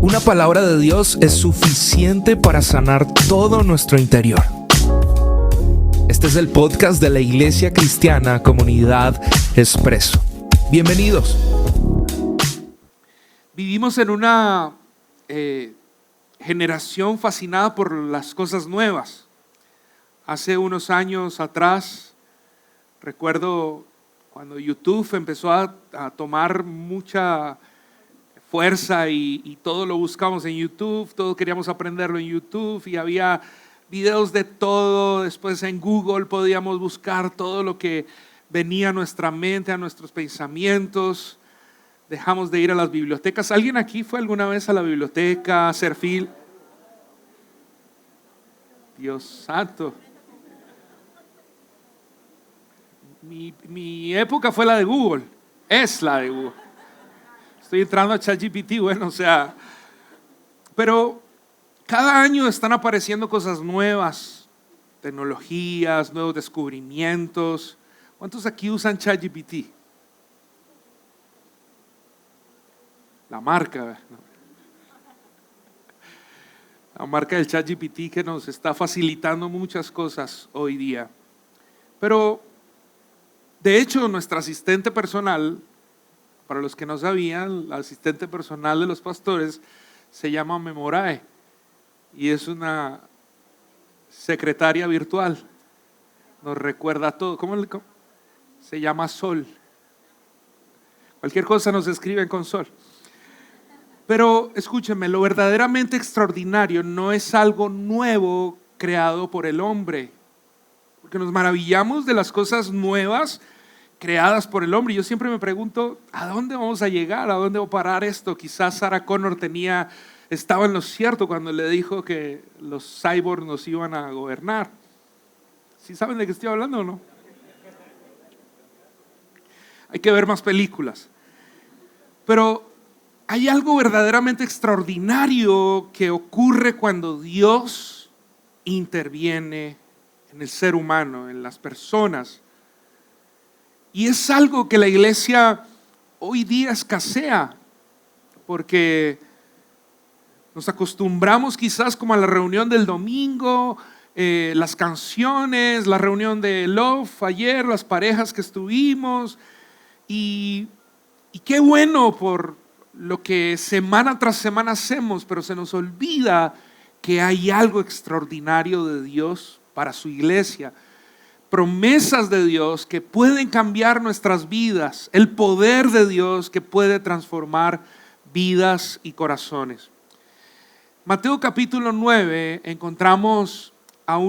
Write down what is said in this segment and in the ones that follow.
Una palabra de Dios es suficiente para sanar todo nuestro interior. Este es el podcast de la Iglesia Cristiana Comunidad Expreso. Bienvenidos. Vivimos en una generación fascinada por las cosas nuevas. Hace unos años atrás, recuerdo cuando YouTube empezó a tomar mucha fuerza y todo lo buscamos en YouTube, todo queríamos aprenderlo en YouTube y había videos de todo. Después en Google podíamos buscar todo lo que venía a nuestra mente, a nuestros pensamientos. Dejamos de ir a las bibliotecas. ¿Alguien aquí fue alguna vez a la biblioteca a hacer fila? Dios santo. Mi época fue la de Google. Es la de Google. Estoy entrando a ChatGPT, pero cada año están apareciendo cosas nuevas, tecnologías, nuevos descubrimientos. ¿Cuántos aquí usan ChatGPT? La marca del ChatGPT que nos está facilitando muchas cosas hoy día. Pero, de hecho, nuestra asistente personal, para los que no sabían, la asistente personal de los pastores se llama Memorae y es una secretaria virtual. Nos recuerda todo. ¿Cómo se llama Sol? Cualquier cosa nos escriben con Sol. Pero escúchenme, lo verdaderamente extraordinario no es algo nuevo creado por el hombre, porque nos maravillamos de las cosas nuevas creadas por el hombre. Yo siempre me pregunto, ¿a dónde vamos a llegar? ¿A dónde va a parar esto? Quizás Sarah Connor estaba en lo cierto cuando le dijo que los cyborgs nos iban a gobernar. ¿Sí saben de qué estoy hablando o no? Hay que ver más películas. Pero hay algo verdaderamente extraordinario que ocurre cuando Dios interviene en el ser humano, en las personas. Y es algo que la iglesia hoy día escasea, porque nos acostumbramos quizás como a la reunión del domingo, las canciones, la reunión de Love ayer, las parejas que estuvimos, y qué bueno por lo que semana tras semana hacemos, pero se nos olvida que hay algo extraordinario de Dios para su iglesia. Promesas de Dios que pueden cambiar nuestras vidas, el poder de Dios que puede transformar vidas y corazones. Mateo capítulo 9 encontramos a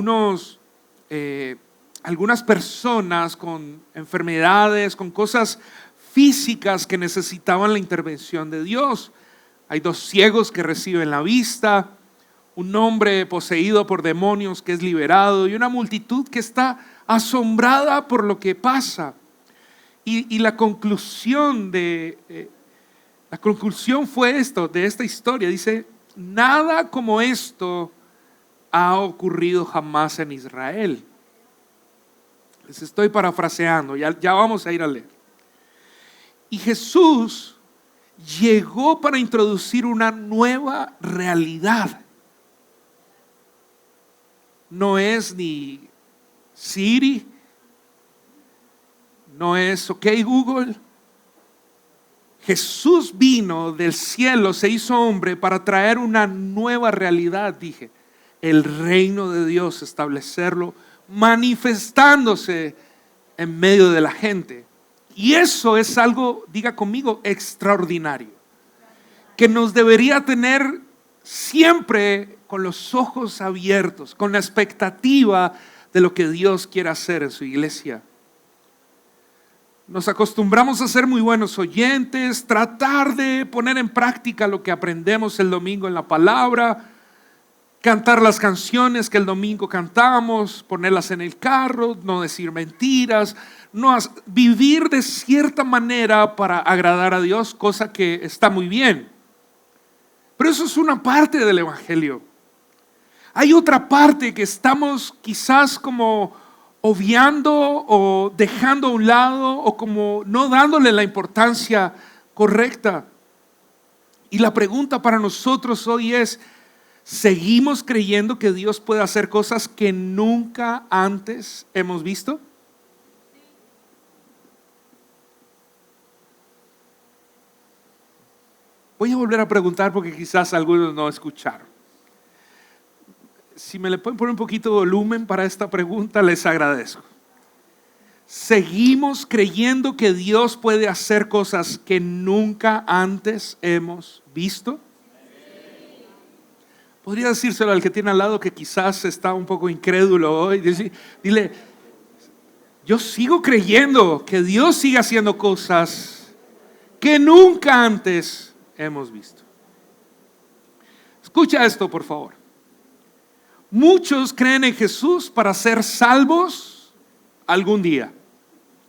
algunas personas con enfermedades, con cosas físicas que necesitaban la intervención de Dios. Hay 2 ciegos que reciben la vista, un hombre poseído por demonios que es liberado y una multitud que está asombrada por lo que pasa. Y la conclusión fue esto, de esta historia. Dice, nada como esto ha ocurrido jamás en Israel. Les estoy parafraseando, ya vamos a ir a leer. Y Jesús llegó para introducir una nueva realidad. No es ni Siri, no es OK Google. Jesús vino del cielo, se hizo hombre para traer una nueva realidad, el reino de Dios, establecerlo, manifestándose en medio de la gente. Y eso es algo, diga conmigo, extraordinario, que nos debería tener siempre con los ojos abiertos, con la expectativa de lo que Dios quiere hacer en su iglesia. Nos acostumbramos a ser muy buenos oyentes, tratar de poner en práctica lo que aprendemos el domingo en la palabra, cantar las canciones que el domingo cantamos, ponerlas en el carro, no decir mentiras, vivir de cierta manera para agradar a Dios, cosa que está muy bien. Pero eso es una parte del evangelio. Hay otra parte que estamos quizás como obviando o dejando a un lado o como no dándole la importancia correcta. Y la pregunta para nosotros hoy es, ¿seguimos creyendo que Dios puede hacer cosas que nunca antes hemos visto? Voy a volver a preguntar porque quizás algunos no escucharon. Si me le pueden poner un poquito de volumen para esta pregunta, les agradezco. ¿Seguimos creyendo que Dios puede hacer cosas que nunca antes hemos visto? Podría decírselo al que tiene al lado que quizás está un poco incrédulo hoy. Dile, yo sigo creyendo que Dios sigue haciendo cosas que nunca antes hemos visto. Escucha esto, por favor. Muchos creen en Jesús para ser salvos algún día.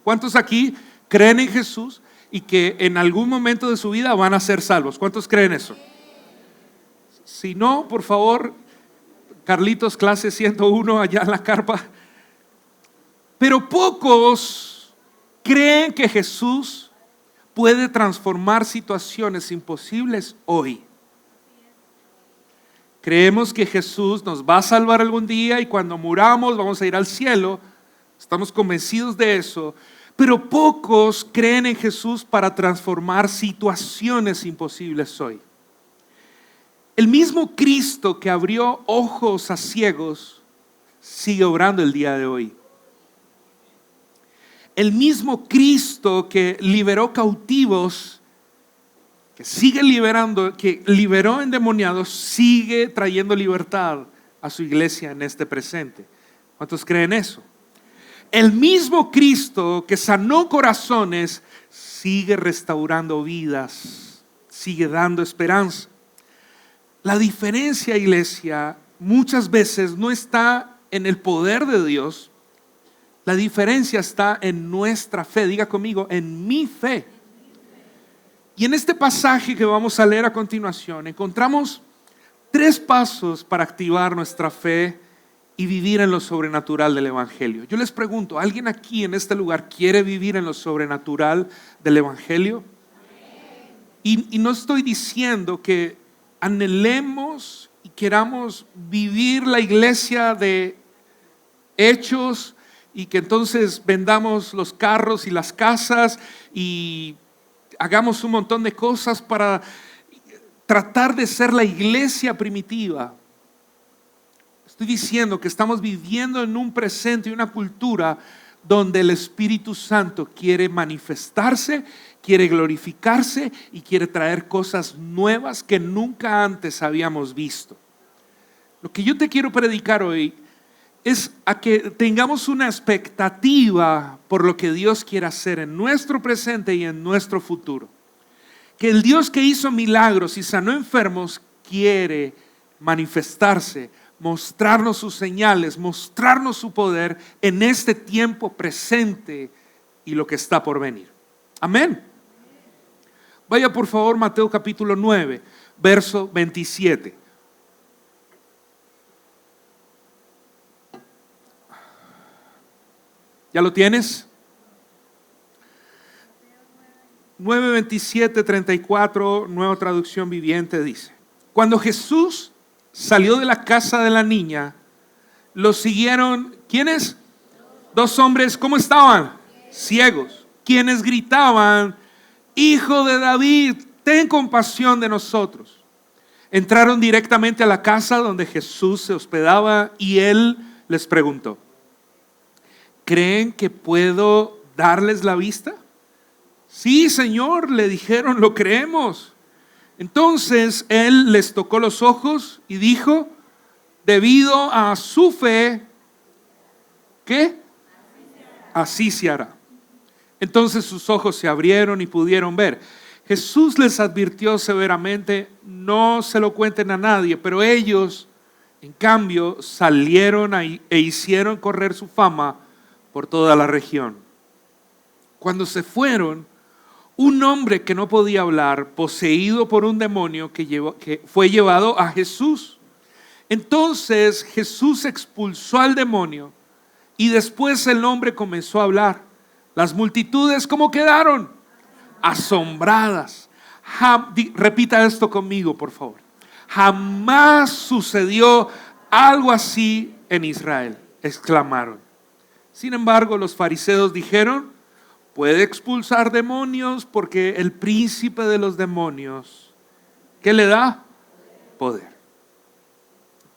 ¿Cuántos aquí creen en Jesús y que en algún momento de su vida van a ser salvos? ¿Cuántos creen eso? Si no, por favor, Carlitos, clase 101 allá en la carpa. Pero pocos creen que Jesús puede transformar situaciones imposibles hoy. Creemos que Jesús nos va a salvar algún día y cuando muramos vamos a ir al cielo. Estamos convencidos de eso. Pero pocos creen en Jesús para transformar situaciones imposibles hoy. El mismo Cristo que abrió ojos a ciegos sigue obrando el día de hoy. El mismo Cristo que liberó cautivos, que sigue liberando, que liberó endemoniados, sigue trayendo libertad a su iglesia en este presente. ¿Cuántos creen eso? El mismo Cristo que sanó corazones sigue restaurando vidas, sigue dando esperanza. La diferencia, iglesia, muchas veces no está en el poder de Dios. La diferencia está en nuestra fe. Diga conmigo, en mi fe. Y en este pasaje que vamos a leer a continuación, encontramos 3 pasos para activar nuestra fe y vivir en lo sobrenatural del Evangelio. Yo les pregunto, ¿alguien aquí en este lugar quiere vivir en lo sobrenatural del Evangelio? Y no estoy diciendo que anhelemos y queramos vivir la iglesia de hechos y que entonces vendamos los carros y las casas y hagamos un montón de cosas para tratar de ser la iglesia primitiva. Estoy diciendo que estamos viviendo en un presente y una cultura donde el Espíritu Santo quiere manifestarse, quiere glorificarse y quiere traer cosas nuevas que nunca antes habíamos visto. Lo que yo te quiero predicar hoy es a que tengamos una expectativa por lo que Dios quiere hacer en nuestro presente y en nuestro futuro. Que el Dios que hizo milagros y sanó enfermos quiere manifestarse, mostrarnos sus señales, mostrarnos su poder en este tiempo presente y lo que está por venir. Amén. Vaya por favor Mateo capítulo 9, verso 27. ¿Ya lo tienes? 9, 27, 34, Nueva Traducción Viviente dice: Cuando Jesús salió de la casa de la niña, lo siguieron, ¿quiénes? 2 hombres, ¿cómo estaban? Ciegos, quienes gritaban: Hijo de David, ten compasión de nosotros. Entraron directamente a la casa donde Jesús se hospedaba y él les preguntó: ¿creen que puedo darles la vista? Sí, Señor, le dijeron, lo creemos. Entonces él les tocó los ojos y dijo: debido a su fe, ¿qué? Así se hará. Entonces sus ojos se abrieron y pudieron ver. Jesús les advirtió severamente: no se lo cuenten a nadie, pero ellos, en cambio, salieron e hicieron correr su fama por toda la región. Cuando se fueron, un hombre que no podía hablar, poseído por un demonio, que fue llevado a Jesús. Entonces Jesús expulsó al demonio y después el hombre comenzó a hablar. Las multitudes, ¿cómo quedaron? Asombradas. Repita esto conmigo, por favor. Jamás sucedió algo así en Israel, exclamaron. Sin embargo, los fariseos dijeron: puede expulsar demonios porque el príncipe de los demonios, ¿qué le da? Poder.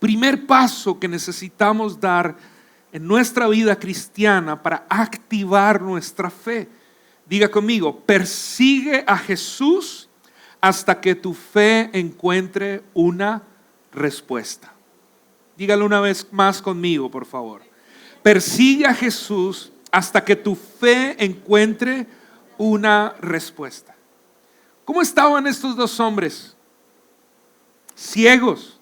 Primer paso que necesitamos dar en nuestra vida cristiana para activar nuestra fe. Diga conmigo: persigue a Jesús hasta que tu fe encuentre una respuesta. Dígalo una vez más conmigo, por favor. Persigue a Jesús hasta que tu fe encuentre una respuesta. ¿Cómo estaban estos dos hombres? Ciegos.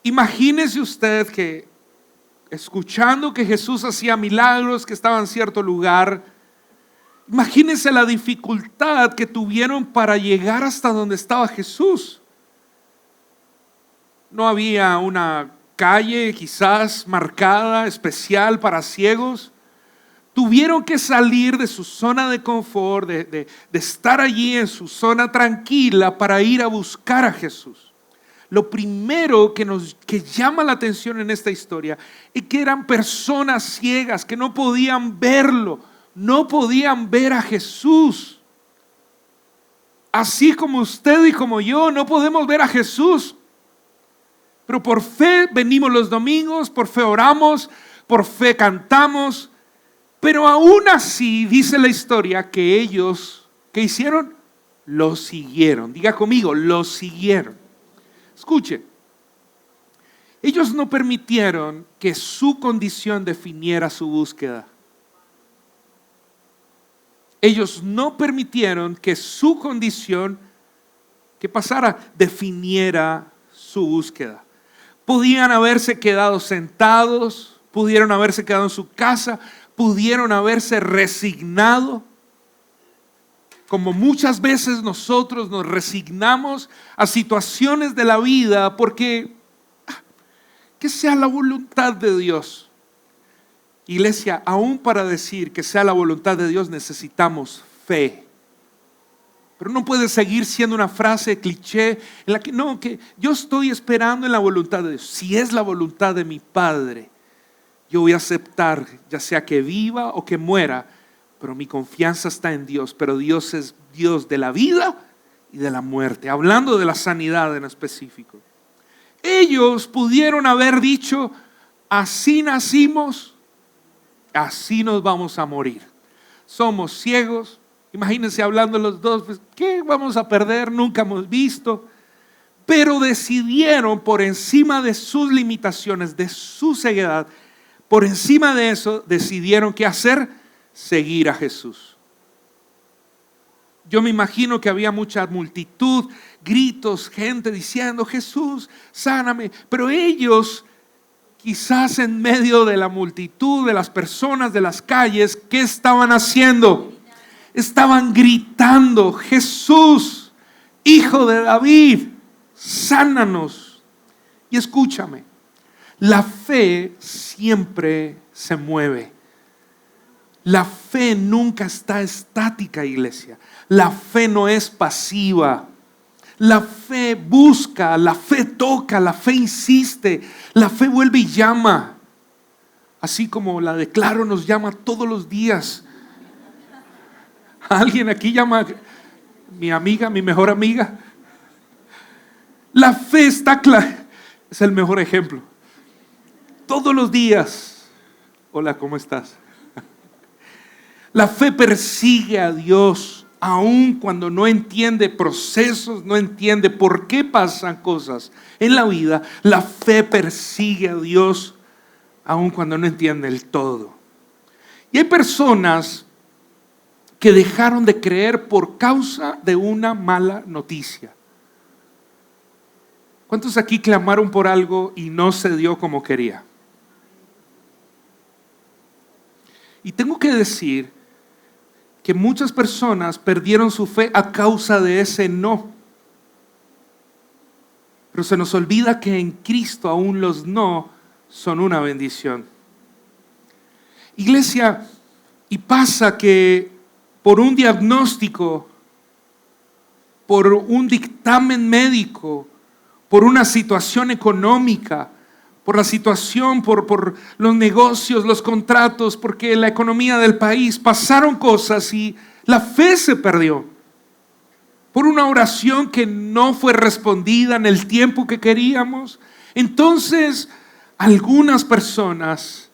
Imagínese usted que escuchando que Jesús hacía milagros, que estaba en cierto lugar, imagínese la dificultad que tuvieron para llegar hasta donde estaba Jesús. No había una calle quizás marcada, especial para ciegos. Tuvieron que salir de su zona de confort, de estar allí en su zona tranquila para ir a buscar a Jesús. Lo primero que llama la atención en esta historia es que eran personas ciegas que no podían verlo, no podían ver a Jesús. Así como usted y como yo no podemos ver a Jesús. Pero por fe venimos los domingos, por fe oramos, por fe cantamos. Pero aún así dice la historia que ellos, ¿qué hicieron? Lo siguieron. Diga conmigo, lo siguieron. Escuche, ellos no permitieron que su condición definiera su búsqueda. Ellos no permitieron que su condición, ¿qué pasara? Definiera su búsqueda. Podían haberse quedado sentados, pudieron haberse quedado en su casa, pudieron haberse resignado. Como muchas veces nosotros nos resignamos a situaciones de la vida porque que sea la voluntad de Dios. Iglesia, aún para decir que sea la voluntad de Dios necesitamos fe. Pero no puede seguir siendo una frase cliché en la que no, que yo estoy esperando en la voluntad de Dios. Si es la voluntad de mi Padre, yo voy a aceptar, ya sea que viva o que muera, pero mi confianza está en Dios. Pero Dios es Dios de la vida y de la muerte. Hablando de la sanidad en específico. Ellos pudieron haber dicho: así nacimos, así nos vamos a morir. Somos ciegos. Imagínense hablando los dos, pues, ¿qué vamos a perder? Nunca hemos visto. Pero decidieron, por encima de sus limitaciones, de su ceguedad, por encima de eso, decidieron qué hacer: seguir a Jesús. Yo me imagino que había mucha multitud, gritos, gente diciendo: Jesús, sáname. Pero ellos, quizás en medio de la multitud, de las personas de las calles, ¿qué estaban haciendo? Estaban gritando: Jesús, Hijo de David, sánanos. Y escúchame, la fe siempre se mueve. La fe nunca está estática, iglesia. La fe no es pasiva. La fe busca, la fe toca, la fe insiste, la fe vuelve y llama. Así como la de Claro nos llama todos los días. Alguien aquí llama, mi amiga, mi mejor amiga. La fe está clara, es el mejor ejemplo. Todos los días. Hola, ¿cómo estás? La fe persigue a Dios, aun cuando no entiende procesos, no entiende por qué pasan cosas en la vida. La fe persigue a Dios, aun cuando no entiende el todo. Y hay personas que dejaron de creer por causa de una mala noticia. ¿Cuántos aquí clamaron por algo y no se dio como quería? Y tengo que decir que muchas personas perdieron su fe a causa de ese no. Pero se nos olvida que en Cristo aún los no son una bendición. Iglesia, y pasa que por un diagnóstico por un dictamen médico, por una situación económica, por la situación, por los negocios, los contratos, porque la economía del país, pasaron cosas y la fe se perdió. Por una oración que no fue respondida en el tiempo que queríamos. Entonces, algunas personas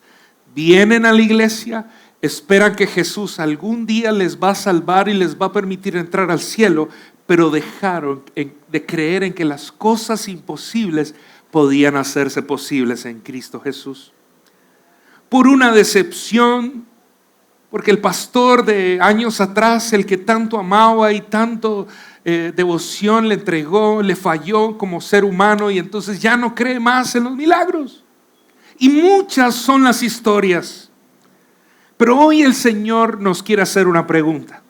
vienen a la iglesia, esperan que Jesús algún día les va a salvar y les va a permitir entrar al cielo, pero dejaron de creer en que las cosas imposibles podían hacerse posibles en Cristo Jesús. Por una decepción, porque el pastor de años atrás, el que tanto amaba y tanto devoción le entregó, le falló como ser humano y entonces ya no cree más en los milagros. Y muchas son las historias. Pero hoy el Señor nos quiere hacer una pregunta.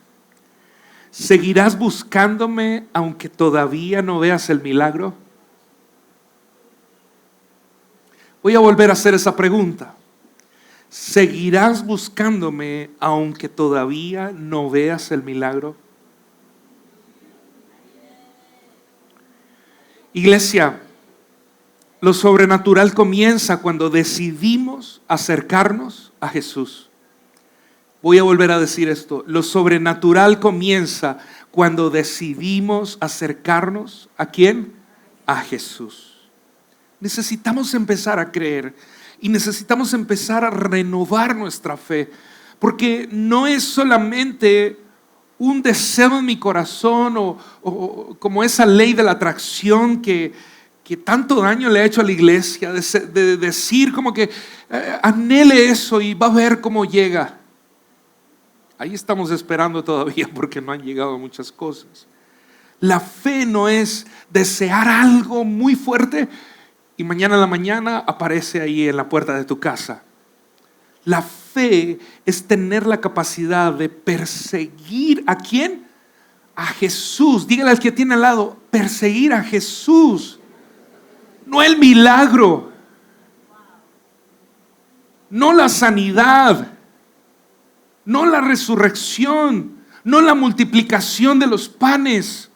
¿Seguirás buscándome aunque todavía no veas el milagro? Voy a volver a hacer esa pregunta. ¿Seguirás buscándome aunque todavía no veas el milagro? Iglesia, lo sobrenatural comienza cuando decidimos acercarnos a Jesús. Voy a volver a decir esto. Lo sobrenatural comienza cuando decidimos acercarnos ¿a quién? A Jesús. Necesitamos empezar a creer y necesitamos empezar a renovar nuestra fe, porque no es solamente un deseo en mi corazón o como esa ley de la atracción que tanto daño le ha hecho a la iglesia, de decir como que anhele eso y va a ver cómo llega. Ahí estamos esperando todavía porque no han llegado muchas cosas. La fe no es desear algo muy fuerte y mañana a la mañana aparece ahí en la puerta de tu casa. La fe es tener la capacidad de perseguir ¿a quién? A Jesús. Dígale al que tiene al lado, perseguir a Jesús. No el milagro, no la sanidad, no la resurrección, no la multiplicación de los panes.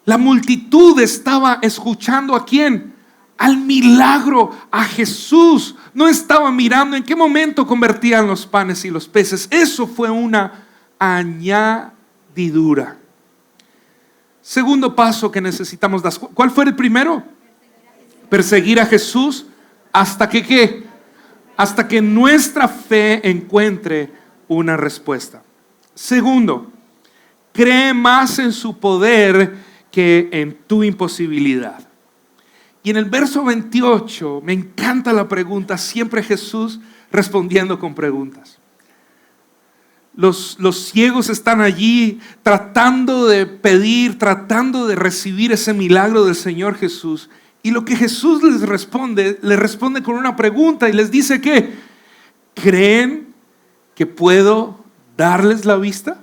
La multitud estaba escuchando ¿a quién? Al milagro, a Jesús. No estaba mirando en qué momento convertían los panes y los peces. Eso fue una añadidura. Segundo paso que necesitamos dar. ¿Cuál fue el primero? Perseguir a Jesús hasta que ¿qué? Hasta que nuestra fe encuentre una respuesta. Segundo, cree más en su poder que en tu imposibilidad. Y en el verso 28 me encanta la pregunta, siempre Jesús respondiendo con preguntas. Los ciegos están allí tratando de pedir, tratando de recibir ese milagro del Señor Jesús. Y lo que Jesús les responde con una pregunta y les dice que ¿creen que puedo darles la vista?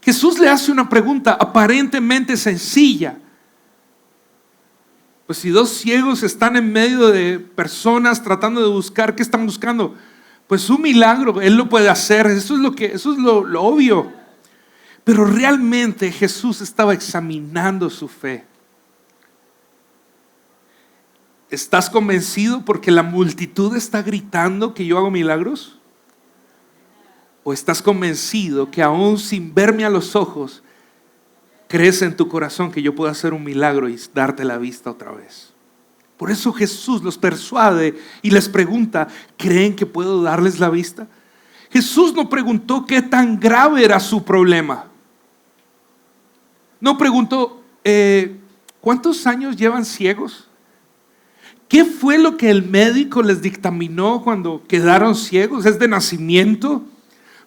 Jesús le hace una pregunta aparentemente sencilla. Pues si dos ciegos están en medio de personas tratando de buscar, ¿qué están buscando? Pues un milagro, Él lo puede hacer, eso es lo obvio. Pero realmente Jesús estaba examinando su fe. ¿Estás convencido porque la multitud está gritando que yo hago milagros? ¿O estás convencido que aún sin verme a los ojos, crees en tu corazón que yo puedo hacer un milagro y darte la vista otra vez? Por eso Jesús los persuade y les pregunta, ¿creen que puedo darles la vista? Jesús no preguntó qué tan grave era su problema. No preguntó, ¿cuántos años llevan ciegos? ¿Qué fue lo que el médico les dictaminó cuando quedaron ciegos? ¿Es de nacimiento?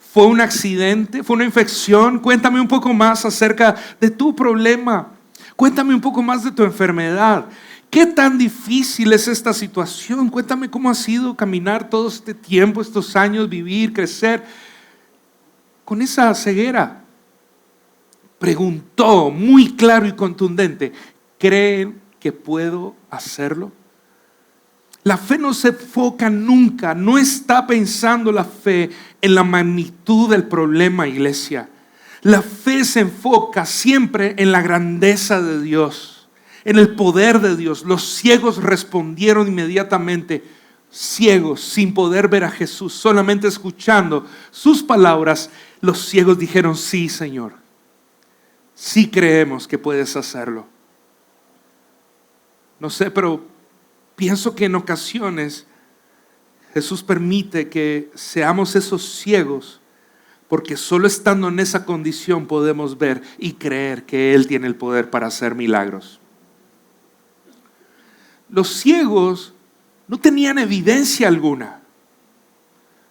¿Fue un accidente? ¿Fue una infección? Cuéntame un poco más acerca de tu problema. Cuéntame un poco más de tu enfermedad. ¿Qué tan difícil es esta situación? Cuéntame cómo ha sido caminar todo este tiempo, estos años, vivir, crecer con esa ceguera. Preguntó muy claro y contundente, ¿creen que puedo hacerlo? La fe no se enfoca nunca, no está pensando la fe en la magnitud del problema, iglesia. La fe se enfoca siempre en la grandeza de Dios, en el poder de Dios. Los ciegos respondieron inmediatamente, ciegos, sin poder ver a Jesús, solamente escuchando sus palabras. Los ciegos dijeron, sí, Señor, sí creemos que puedes hacerlo. No sé, pero pienso que en ocasiones Jesús permite que seamos esos ciegos, porque solo estando en esa condición podemos ver y creer que Él tiene el poder para hacer milagros. Los ciegos no tenían evidencia alguna.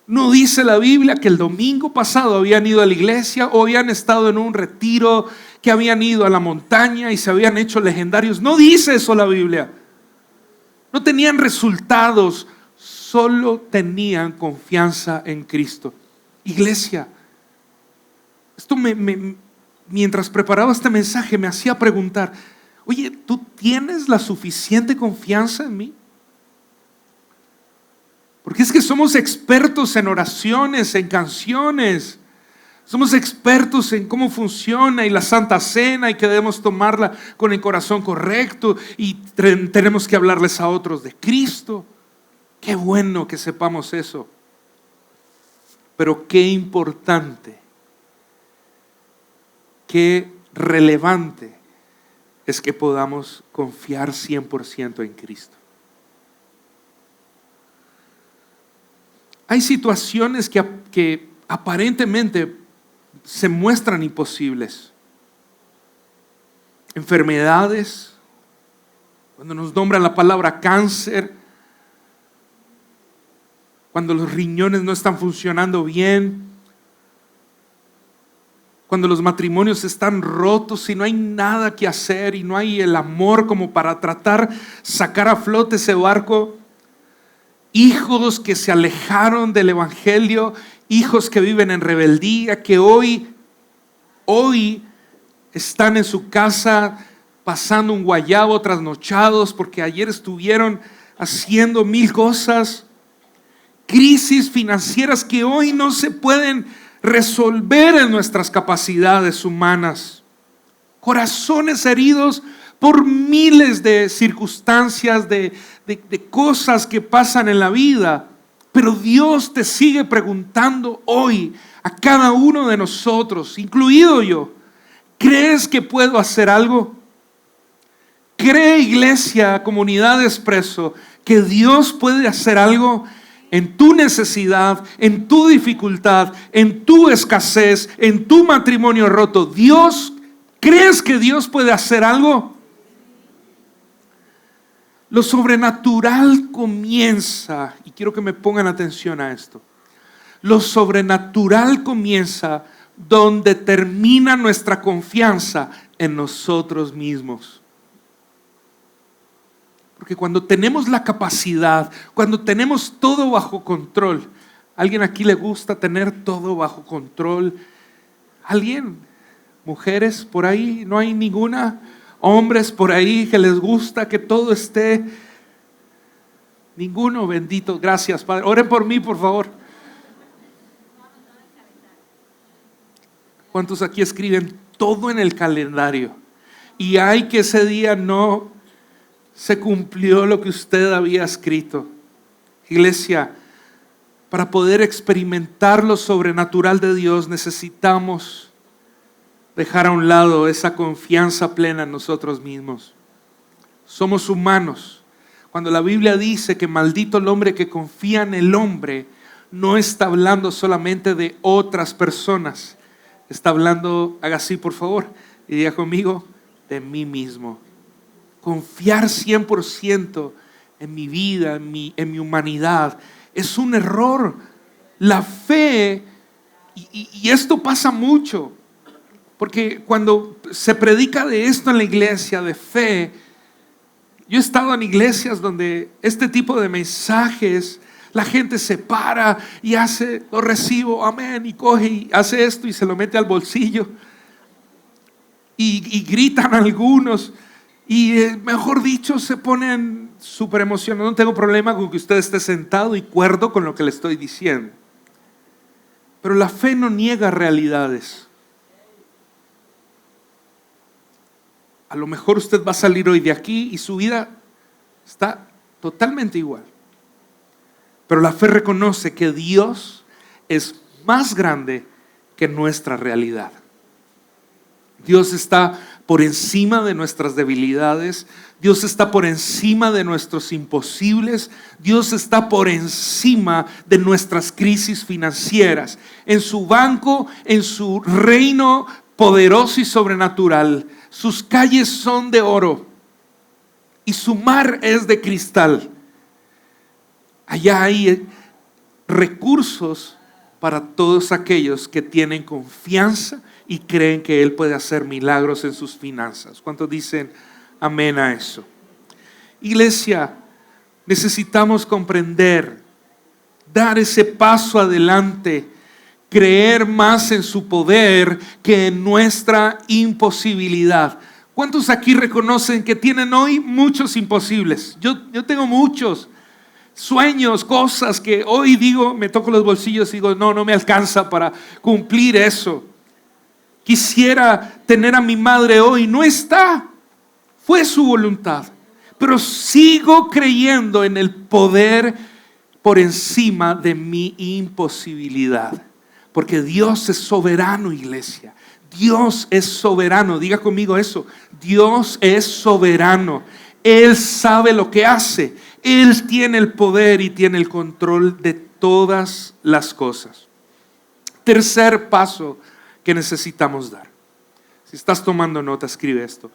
No dice la Biblia que el domingo pasado habían ido a la iglesia o habían estado en un retiro, que habían ido a la montaña y se habían hecho legendarios. No dice eso la Biblia. No tenían resultados, solo tenían confianza en Cristo. Iglesia, esto mientras preparaba este mensaje me hacía preguntar, oye, ¿tú tienes la suficiente confianza en mí? Porque es que somos expertos en oraciones, en canciones. Somos expertos en cómo funciona y la Santa Cena y que debemos tomarla con el corazón correcto y tenemos que hablarles a otros de Cristo. Qué bueno que sepamos eso. Pero qué importante, qué relevante es que podamos confiar 100% en Cristo. Hay situaciones que aparentemente se muestran imposibles. Enfermedades, cuando nos nombran la palabra cáncer, cuando los riñones no están funcionando bien, cuando los matrimonios están rotos y no hay nada que hacer y no hay el amor como para tratar sacar a flote ese barco. Hijos que se alejaron del evangelio, hijos que viven en rebeldía, que hoy están en su casa pasando un guayabo trasnochados porque ayer estuvieron haciendo 1000 cosas. Crisis financieras que hoy no se pueden resolver en nuestras capacidades humanas. Corazones heridos por miles de circunstancias, de cosas que pasan en la vida. Pero Dios te sigue preguntando hoy a cada uno de nosotros, incluido yo, ¿crees que puedo hacer algo? ¿Cree, iglesia, comunidad de Expreso, que Dios puede hacer algo en tu necesidad, en tu dificultad, en tu escasez, en tu matrimonio roto? Dios, ¿crees que Dios puede hacer algo? Lo sobrenatural comienza, y quiero que me pongan atención a esto. Lo sobrenatural comienza donde termina nuestra confianza en nosotros mismos. Porque cuando tenemos la capacidad, cuando tenemos todo bajo control, ¿a alguien aquí le gusta tener todo bajo control? ¿Alguien? ¿Mujeres por ahí? ¿No hay ninguna? ¿Hombres por ahí que les gusta que todo esté? Ninguno, bendito, gracias Padre. Oren por mí, por favor. ¿Cuántos aquí escriben todo en el calendario? Y hay que ese día no se cumplió lo que usted había escrito. Iglesia, para poder experimentar lo sobrenatural de Dios necesitamos dejar a un lado esa confianza plena en nosotros mismos. Somos humanos. Cuando la Biblia dice que maldito el hombre que confía en el hombre, no está hablando solamente de otras personas. Está hablando, haga así por favor, y diga conmigo, de mí mismo. Confiar 100% en mi vida, en mi humanidad, es un error. La fe, y esto pasa mucho, porque cuando se predica de esto en la iglesia, de fe, yo he estado en iglesias donde este tipo de mensajes, la gente se para y hace, lo recibo, amén, y coge y hace esto y se lo mete al bolsillo. Y gritan algunos. Y mejor dicho, se ponen súper emocionados. No tengo problema con que usted esté sentado y cuerdo con lo que le estoy diciendo. Pero la fe no niega realidades. A lo mejor usted va a salir hoy de aquí y su vida está totalmente igual. Pero la fe reconoce que Dios es más grande que nuestra realidad. Dios está por encima de nuestras debilidades. Dios está por encima de nuestros imposibles. Dios está por encima de nuestras crisis financieras. En su banco, en su reino poderoso y sobrenatural, sus calles son de oro y su mar es de cristal. Allá hay recursos para todos aquellos que tienen confianza y creen que Él puede hacer milagros en sus finanzas. ¿Cuántos dicen amén a eso? Iglesia, necesitamos comprender, dar ese paso adelante, creer más en su poder que en nuestra imposibilidad. ¿Cuántos aquí reconocen que tienen hoy muchos imposibles? Yo tengo muchos sueños, cosas que hoy digo, me toco los bolsillos y digo, no me alcanza para cumplir eso. Quisiera tener a mi madre hoy, no está, fue su voluntad, pero sigo creyendo en el poder por encima de mi imposibilidad, porque Dios es soberano, iglesia. Dios es soberano, diga conmigo eso, Dios es soberano, Él sabe lo que hace, Él tiene el poder y tiene el control de todas las cosas. Tercer paso que necesitamos dar. Si estás tomando nota, escribe esto.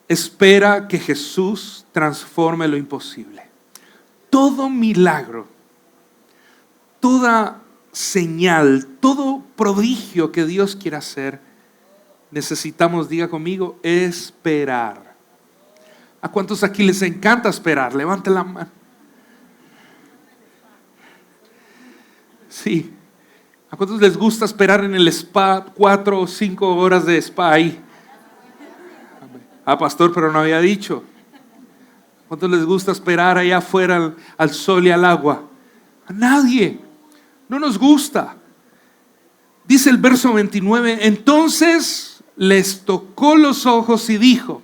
Espera que Jesús transforme lo imposible. Todo milagro, toda señal, todo prodigio que Dios quiera hacer, necesitamos, diga conmigo, esperar. ¿A cuántos aquí les encanta esperar? Levante la mano. Sí. ¿A cuántos les gusta esperar en el spa 4 o 5 horas de spa ahí? Pastor, pero no había dicho. ¿A cuántos les gusta esperar allá afuera al sol y al agua? A nadie. No nos gusta. Dice el verso 29, entonces les tocó los ojos y dijo,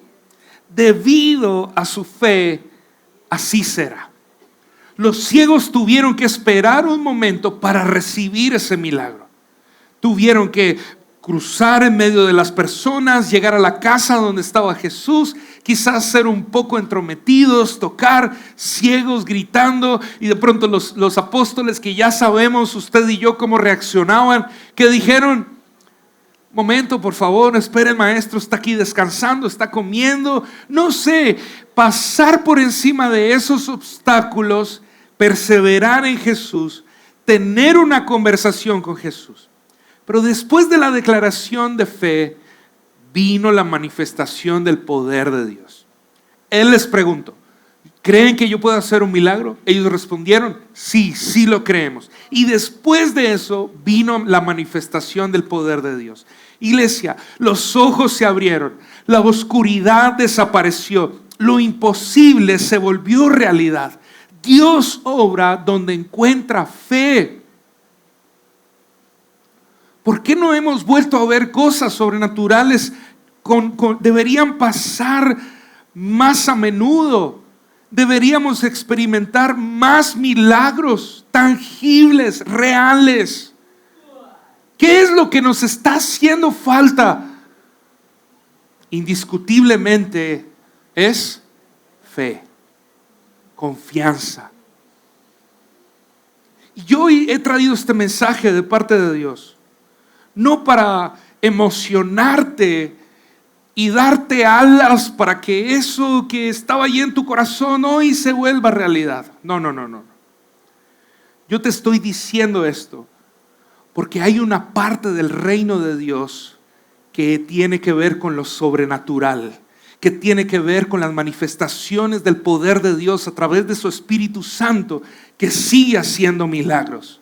debido a su fe, así será. Los ciegos tuvieron que esperar un momento para recibir ese milagro. Tuvieron que cruzar en medio de las personas, llegar a la casa donde estaba Jesús, quizás ser un poco entrometidos, tocar, ciegos, gritando, y de pronto los apóstoles, que ya sabemos usted y yo cómo reaccionaban, que dijeron, momento, por favor, espere, el maestro está aquí descansando, está comiendo, no sé, pasar por encima de esos obstáculos, perseverar en Jesús, tener una conversación con Jesús. Pero después de la declaración de fe, vino la manifestación del poder de Dios. Él les preguntó, ¿creen que yo puedo hacer un milagro? Ellos respondieron, sí lo creemos. Y después de eso vino la manifestación del poder de Dios. Iglesia, los ojos se abrieron, la oscuridad desapareció, lo imposible se volvió realidad. Dios obra donde encuentra fe. ¿Por qué no hemos vuelto a ver cosas sobrenaturales? Deberían pasar más a menudo. Deberíamos experimentar más milagros tangibles, reales. ¿Qué es lo que nos está haciendo falta? Indiscutiblemente es fe, confianza. Y yo hoy he traído este mensaje de parte de Dios, no para emocionarte y darte alas para que eso que estaba ahí en tu corazón hoy se vuelva realidad. No. Yo te estoy diciendo esto porque hay una parte del reino de Dios que tiene que ver con lo sobrenatural, que tiene que ver con las manifestaciones del poder de Dios a través de su Espíritu Santo, que sigue haciendo milagros.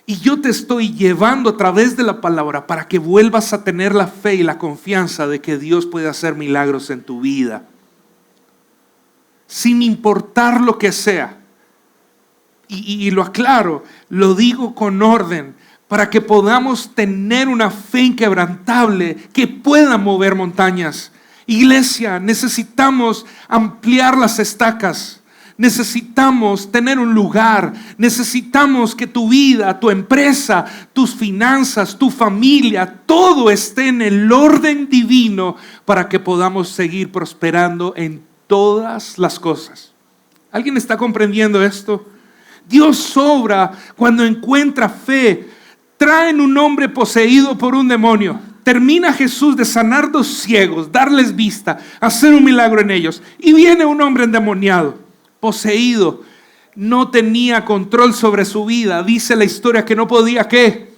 Y yo te estoy llevando a través de la palabra para que vuelvas a tener la fe y la confianza de que Dios puede hacer milagros en tu vida, sin importar lo que sea. Y lo aclaro, lo digo con orden, para que podamos tener una fe inquebrantable que pueda mover montañas Iglesia, necesitamos ampliar las estacas. Necesitamos tener un lugar. Necesitamos que tu vida, tu empresa, tus finanzas, tu familia, todo esté en el orden divino para que podamos seguir prosperando en todas las cosas. ¿Alguien está comprendiendo esto? Dios obra cuando encuentra fe. Traen un hombre poseído por un demonio. Termina Jesús de sanar 2 ciegos, darles vista, hacer un milagro en ellos. Y viene un hombre endemoniado, poseído. No tenía control sobre su vida. Dice la historia que no podía, ¿qué?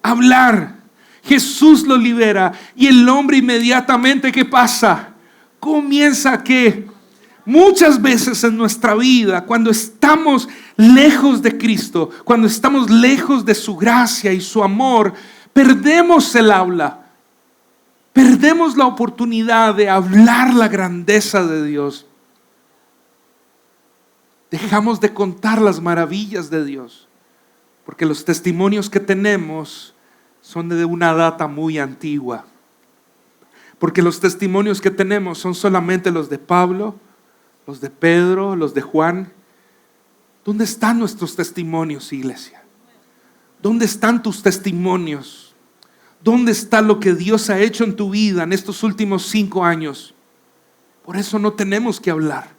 Hablar. Jesús lo libera y el hombre inmediatamente, ¿qué pasa? Comienza, ¿qué? Muchas veces en nuestra vida, cuando estamos lejos de Cristo, cuando estamos lejos de su gracia y su amor, perdemos el habla. Perdemos la oportunidad de hablar la grandeza de Dios. Dejamos de contar las maravillas de Dios, porque los testimonios que tenemos son de una data muy antigua. Porque los testimonios que tenemos son solamente los de Pablo, los de Pedro, los de Juan. ¿Dónde están nuestros testimonios, iglesia? ¿Dónde están tus testimonios? ¿Dónde está lo que Dios ha hecho en tu vida en estos últimos 5 años? Por eso no tenemos que hablar.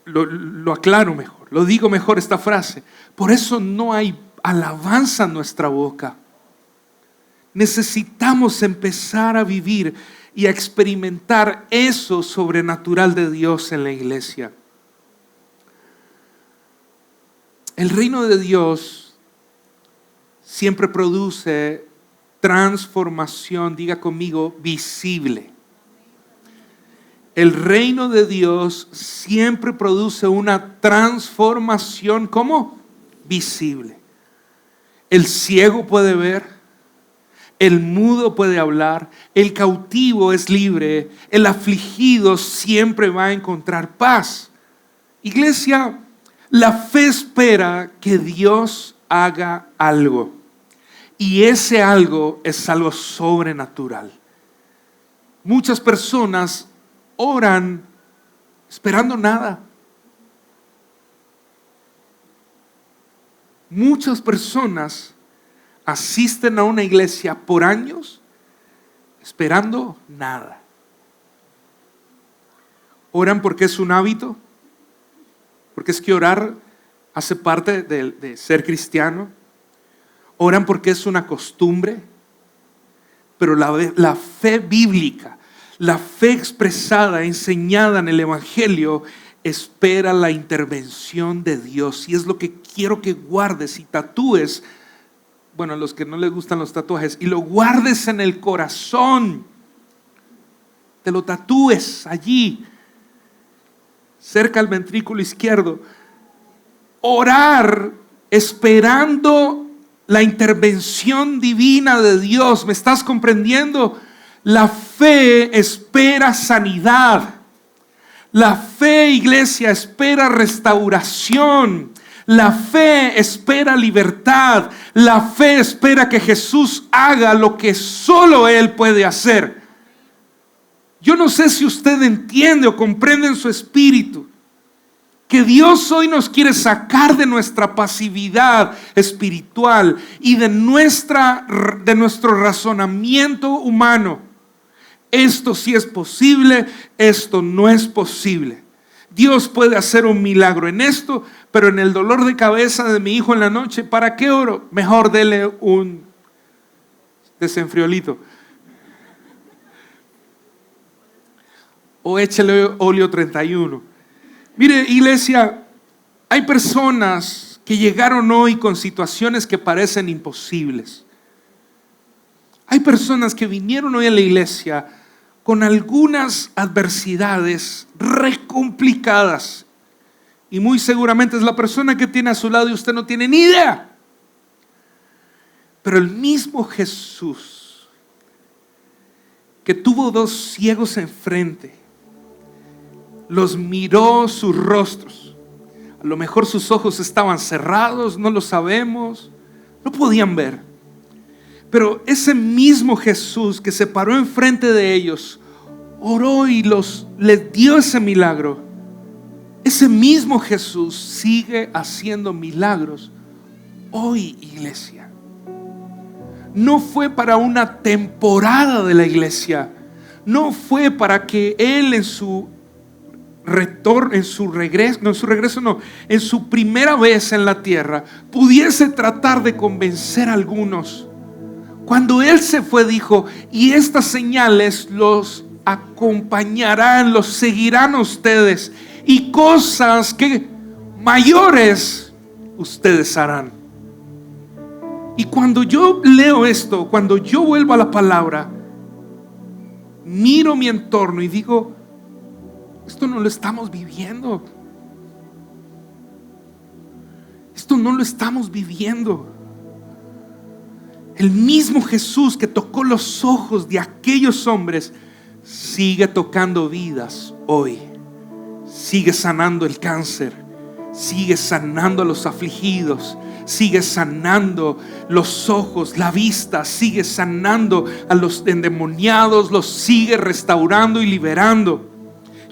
Lo aclaro mejor, lo digo mejor esta frase. Por eso no hay alabanza en nuestra boca. Necesitamos empezar a vivir y a experimentar eso sobrenatural de Dios en la iglesia. El reino de Dios siempre produce transformación, diga conmigo, visible. El reino de Dios siempre produce una transformación, ¿cómo? Visible. El ciego puede ver, el mudo puede hablar, el cautivo es libre, el afligido siempre va a encontrar paz. Iglesia, la fe espera que Dios haga algo. Y ese algo es algo sobrenatural. Muchas personas oran esperando nada. Muchas personas asisten a una iglesia por años esperando nada. Oran porque es un hábito, porque es que orar hace parte de ser cristiano. Oran porque es una costumbre, pero la fe bíblica, la fe expresada, enseñada en el Evangelio, espera la intervención de Dios. Y es lo que quiero que guardes y tatúes, bueno, a los que no les gustan los tatuajes, y lo guardes en el corazón. Te lo tatúes allí, cerca al ventrículo izquierdo. Orar esperando la intervención divina de Dios. ¿Me estás comprendiendo? La fe espera sanidad. La fe, iglesia, espera restauración. La fe espera libertad. La fe espera que Jesús haga lo que solo Él puede hacer. Yo no sé si usted entiende o comprende en su espíritu que Dios hoy nos quiere sacar de nuestra pasividad espiritual y de nuestro razonamiento humano. Esto sí es posible, esto no es posible. Dios puede hacer un milagro en esto, pero en el dolor de cabeza de mi hijo en la noche, ¿para qué oro? Mejor dele un desenfriolito. O échale óleo 31. Mire, iglesia, hay personas que llegaron hoy con situaciones que parecen imposibles. Hay personas que vinieron hoy a la iglesia con algunas adversidades re complicadas. Y muy seguramente es la persona que tiene a su lado y usted no tiene ni idea. Pero el mismo Jesús que tuvo 2 ciegos enfrente, los miró sus rostros. A lo mejor sus ojos estaban cerrados, no lo sabemos, no podían ver. Pero ese mismo Jesús que se paró enfrente de ellos, oró y les dio ese milagro, ese mismo Jesús sigue haciendo milagros hoy, iglesia. No fue para una temporada de la iglesia, no fue para que Él en su primera vez en la tierra pudiese tratar de convencer a algunos. Cuando Él se fue, dijo: y estas señales los acompañarán, los seguirán a ustedes, y cosas que mayores ustedes harán. Y cuando yo leo esto, cuando yo vuelvo a la palabra, miro mi entorno y digo: esto no lo estamos viviendo. Esto no lo estamos viviendo. El mismo Jesús que tocó los ojos de aquellos hombres sigue tocando vidas hoy. Sigue sanando el cáncer, sigue sanando a los afligidos, sigue sanando los ojos, la vista, sigue sanando a los endemoniados, los sigue restaurando y liberando.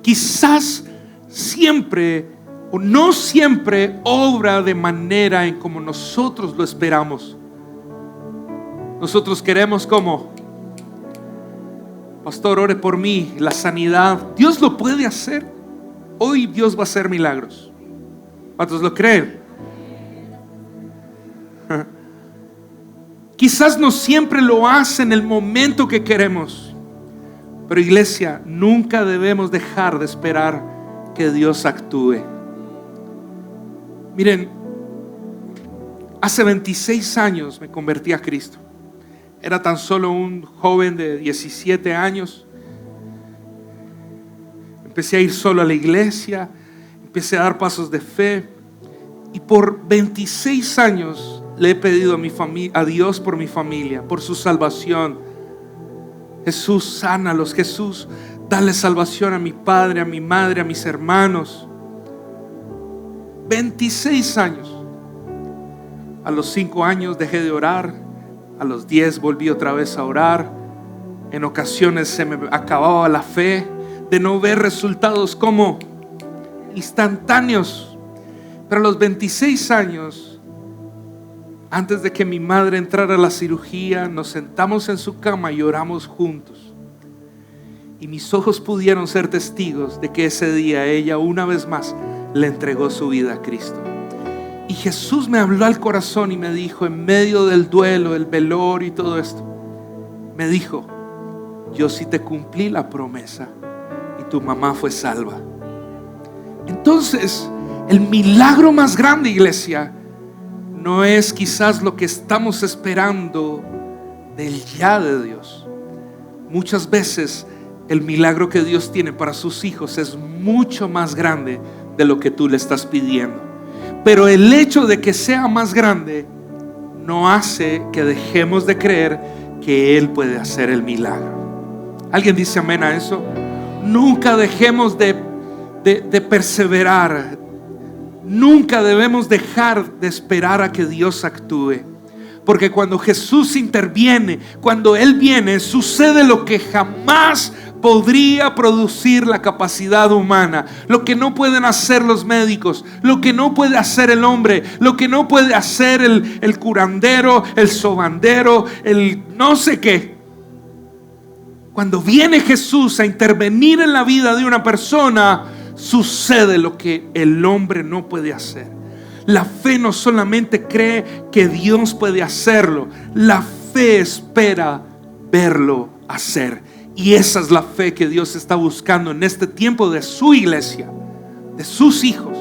Quizás siempre o no siempre obra de manera en como nosotros lo esperamos. Nosotros queremos como: pastor, ore por mí, la sanidad. Dios lo puede hacer. Hoy Dios va a hacer milagros. ¿Cuántos lo creen? Quizás no siempre lo hace en el momento que queremos, pero iglesia, nunca debemos dejar de esperar que Dios actúe. Miren, hace 26 años me convertí a Cristo. Era tan solo un joven de 17 años. Empecé a ir solo a la iglesia, empecé a dar pasos de fe, y por 26 años le he pedido a Dios por mi familia, por su salvación. Jesús, sánalos. Jesús, dale salvación a mi padre, a mi madre, a mis hermanos. 26 años. A los 5 años dejé de orar. A los 10 volví otra vez a orar. En ocasiones se me acababa la fe de no ver resultados como instantáneos. Pero a los 26 años, antes de que mi madre entrara a la cirugía, nos sentamos en su cama y oramos juntos. Y mis ojos pudieron ser testigos de que ese día ella una vez más le entregó su vida a Cristo. Y Jesús me habló al corazón y me dijo, en medio del duelo, el velorio y todo esto, me dijo: yo sí te cumplí la promesa y tu mamá fue salva. Entonces, el milagro más grande, iglesia, no es quizás lo que estamos esperando del ya de Dios. Muchas veces el milagro que Dios tiene para sus hijos es mucho más grande de lo que tú le estás pidiendo. Pero el hecho de que sea más grande no hace que dejemos de creer que Él puede hacer el milagro. ¿Alguien dice amén a eso? Nunca dejemos de perseverar. Nunca debemos dejar de esperar a que Dios actúe. Porque cuando Jesús interviene, cuando Él viene, sucede lo que jamás podría producir la capacidad humana, lo que no pueden hacer los médicos, lo que no puede hacer el hombre, lo que no puede hacer el curandero, el sobandero, el no sé qué. Cuando viene Jesús a intervenir en la vida de una persona, sucede lo que el hombre no puede hacer. La fe no solamente cree que Dios puede hacerlo, la fe espera verlo hacer. Y esa es la fe que Dios está buscando en este tiempo de su iglesia, de sus hijos.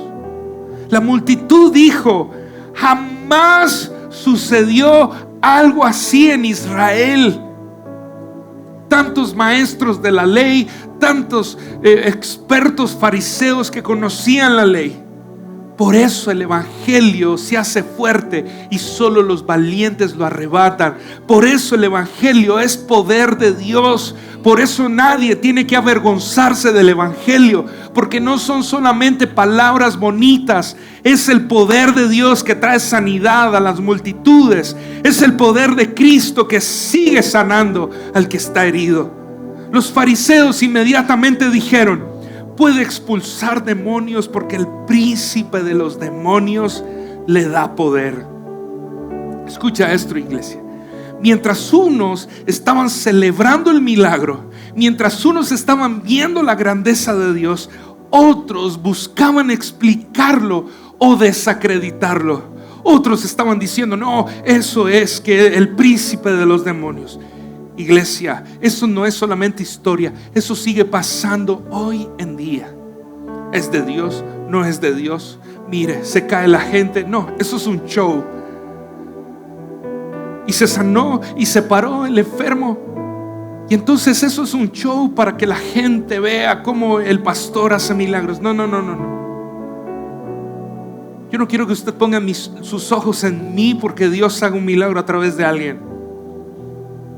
La multitud dijo: jamás sucedió algo así en Israel. Tantos maestros de la ley, tantos expertos fariseos que conocían la ley. Por eso el evangelio se hace fuerte y solo los valientes lo arrebatan. Por eso el evangelio es poder de Dios. Por eso nadie tiene que avergonzarse del evangelio, porque no son solamente palabras bonitas. Es el poder de Dios que trae sanidad a las multitudes. Es el poder de Cristo que sigue sanando al que está herido. Los fariseos inmediatamente dijeron: puede expulsar demonios porque el príncipe de los demonios le da poder. Escucha esto, iglesia. Mientras unos estaban celebrando el milagro, mientras unos estaban viendo la grandeza de Dios, otros buscaban explicarlo o desacreditarlo. Otros estaban diciendo: no, eso es que el príncipe de los demonios. Iglesia, eso no es solamente historia, eso sigue pasando hoy en día. ¿Es de Dios? ¿No es de Dios? Mire, se cae la gente. No, eso es un show. Y se sanó y se paró el enfermo. Y entonces eso es un show para que la gente vea cómo el pastor hace milagros. No. Yo no quiero que usted ponga sus ojos en mí porque Dios haga un milagro a través de alguien.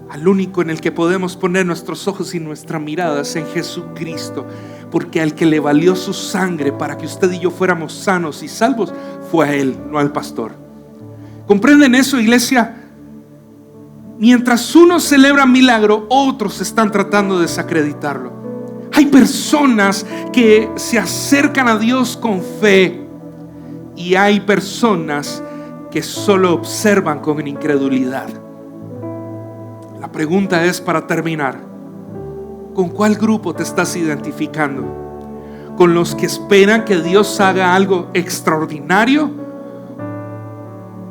Al único en el que podemos poner nuestros ojos y nuestra mirada es en Jesucristo, porque al que le valió su sangre para que usted y yo fuéramos sanos y salvos fue a Él, no al pastor. ¿Comprenden eso, iglesia? Mientras unos celebran milagro, otros están tratando de desacreditarlo. Hay personas que se acercan a Dios con fe y hay personas que solo observan con incredulidad. La pregunta es, para terminar, ¿con cuál grupo te estás identificando? ¿Con los que esperan que Dios haga algo extraordinario?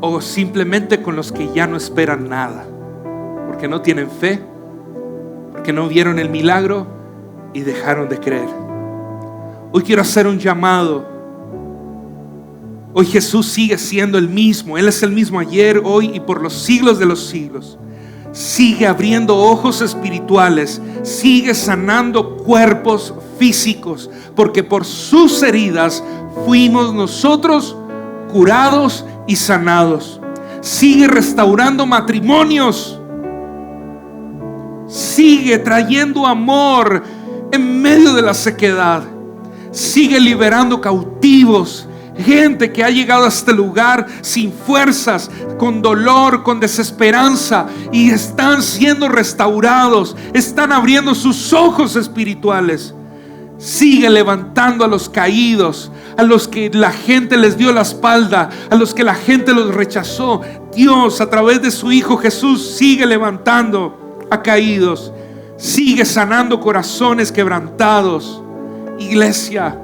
¿O simplemente con los que ya no esperan nada? Porque no tienen fe, porque no vieron el milagro y dejaron de creer. Hoy quiero hacer un llamado. Hoy Jesús sigue siendo el mismo. Él es el mismo ayer, hoy y por los siglos de los siglos. Sigue abriendo ojos espirituales, sigue sanando cuerpos físicos, porque por sus heridas fuimos nosotros curados y sanados. Sigue restaurando matrimonios, sigue trayendo amor en medio de la sequedad, sigue liberando cautivos. Gente que ha llegado a este lugar sin fuerzas, con dolor, con desesperanza, y están siendo restaurados, están abriendo sus ojos espirituales. Sigue levantando a los caídos, a los que la gente les dio la espalda, a los que la gente los rechazó. Dios, a través de su Hijo Jesús, sigue levantando a caídos, sigue sanando corazones quebrantados. Iglesia,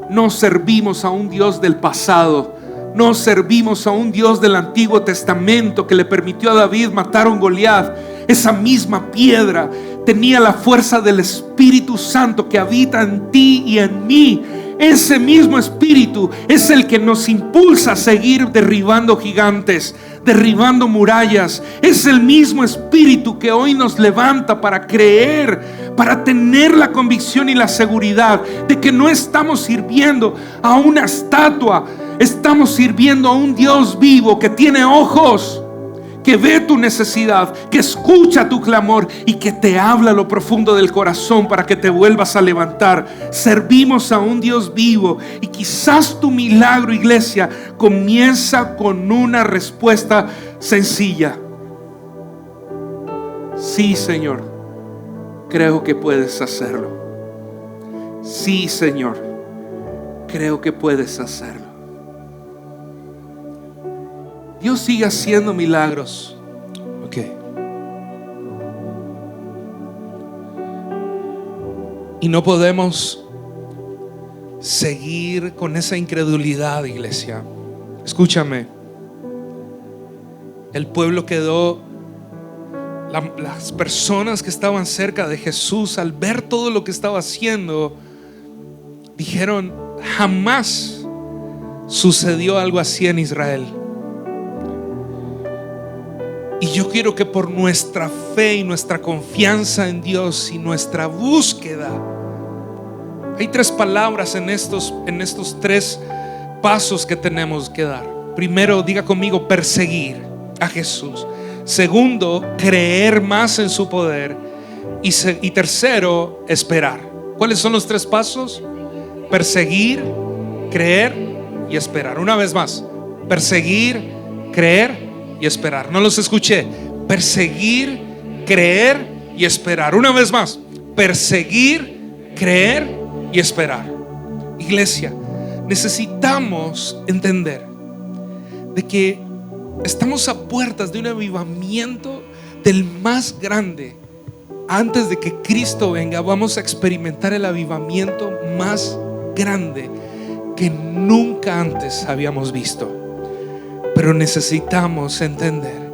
no servimos a un Dios del pasado, no servimos a un Dios del Antiguo Testamento que le permitió a David matar a un Goliat. Esa misma piedra tenía la fuerza del Espíritu Santo que habita en ti y en mí. Ese mismo Espíritu es el que nos impulsa a seguir derribando gigantes, derribando murallas. Es el mismo Espíritu que hoy nos levanta para creer, para tener la convicción y la seguridad de que no estamos sirviendo a una estatua, estamos sirviendo a un Dios vivo que tiene ojos, que ve tu necesidad, que escucha tu clamor y que te habla a lo profundo del corazón para que te vuelvas a levantar. Servimos a un Dios vivo, y quizás tu milagro, iglesia, comienza con una respuesta sencilla: sí, Señor, creo que puedes hacerlo. Sí, Señor, creo que puedes hacerlo. Dios sigue haciendo milagros. Ok. Y no podemos seguir con esa incredulidad, iglesia. Escúchame. El pueblo quedó, las personas que estaban cerca de Jesús, al ver todo lo que estaba haciendo, dijeron: jamás sucedió algo así en Israel. Y yo quiero que por nuestra fe y nuestra confianza en Dios y nuestra búsqueda, hay tres palabras en estos tres pasos que tenemos que dar. Primero, diga conmigo: perseguir a Jesús. Segundo, creer más en su poder. Y tercero, esperar. ¿Cuáles son los tres pasos? Perseguir, creer y esperar. Una vez más: perseguir, creer y esperar. No los escuché. Perseguir, creer y esperar. Una vez más, perseguir, creer y esperar. Iglesia, necesitamos entender de que estamos a puertas de un avivamiento del más grande. Antes de que Cristo venga, vamos a experimentar el avivamiento más grande que nunca antes habíamos visto. Pero necesitamos entender,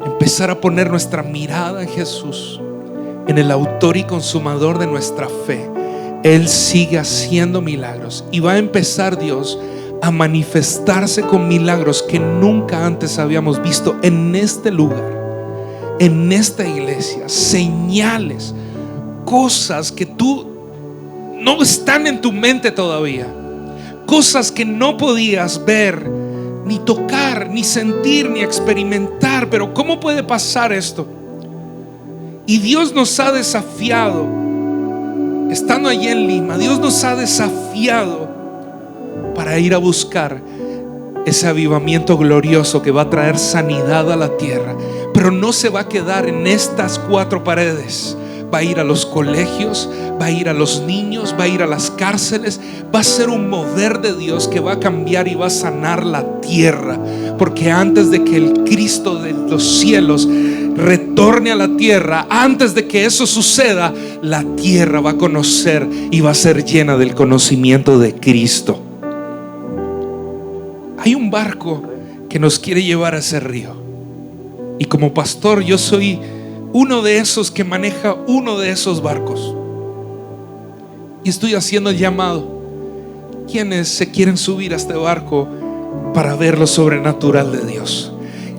empezar a poner nuestra mirada en Jesús, en el autor y consumador de nuestra fe. Él sigue haciendo milagros y va a empezar Dios a manifestarse con milagros que nunca antes habíamos visto en este lugar, en esta iglesia. Señales, cosas que tú no están en tu mente todavía, cosas que no podías ver, ni tocar, ni sentir, ni experimentar. Pero ¿cómo puede pasar esto? Y Dios nos ha desafiado, estando allí en Lima, Dios nos ha desafiado para ir a buscar ese avivamiento glorioso que va a traer sanidad a la tierra. Pero no se va a quedar en estas 4 paredes. Va a ir a los colegios, va a ir a los niños, va a ir a las cárceles. Va a ser un mover de Dios que va a cambiar y va a sanar la tierra. Porque antes de que el Cristo de los cielos retorne a la tierra, antes de que eso suceda, la tierra va a conocer y va a ser llena del conocimiento de Cristo. Hay un barco que nos quiere llevar a ese río. Y como pastor, yo soy uno de esos que maneja uno de esos barcos. Y estoy haciendo el llamado. ¿Quiénes se quieren subir a este barco para ver lo sobrenatural de Dios?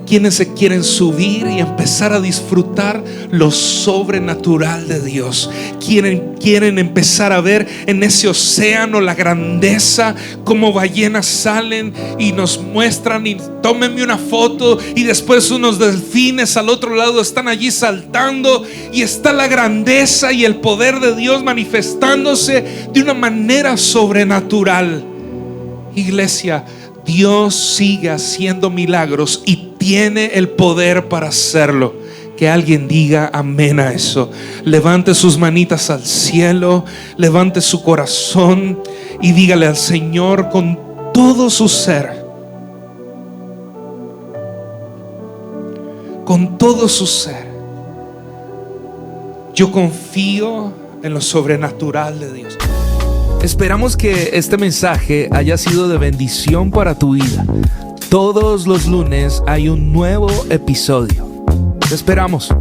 ¿Quiénes se quieren subir y empezar a disfrutar lo sobrenatural de Dios? Quieren empezar a ver en ese océano la grandeza, como ballenas salen y nos muestran, y tómenme una foto, y después unos delfines al otro lado están allí saltando, y está la grandeza y el poder de Dios manifestándose de una manera sobrenatural. Iglesia, Dios sigue haciendo milagros y tiene el poder para hacerlo. Que alguien diga amén a eso. Levante sus manitas al cielo, levante su corazón y dígale al Señor con todo su ser, con todo su ser: yo confío en lo sobrenatural de Dios. Esperamos que este mensaje haya sido de bendición para tu vida. Todos los lunes hay un nuevo episodio. Te esperamos.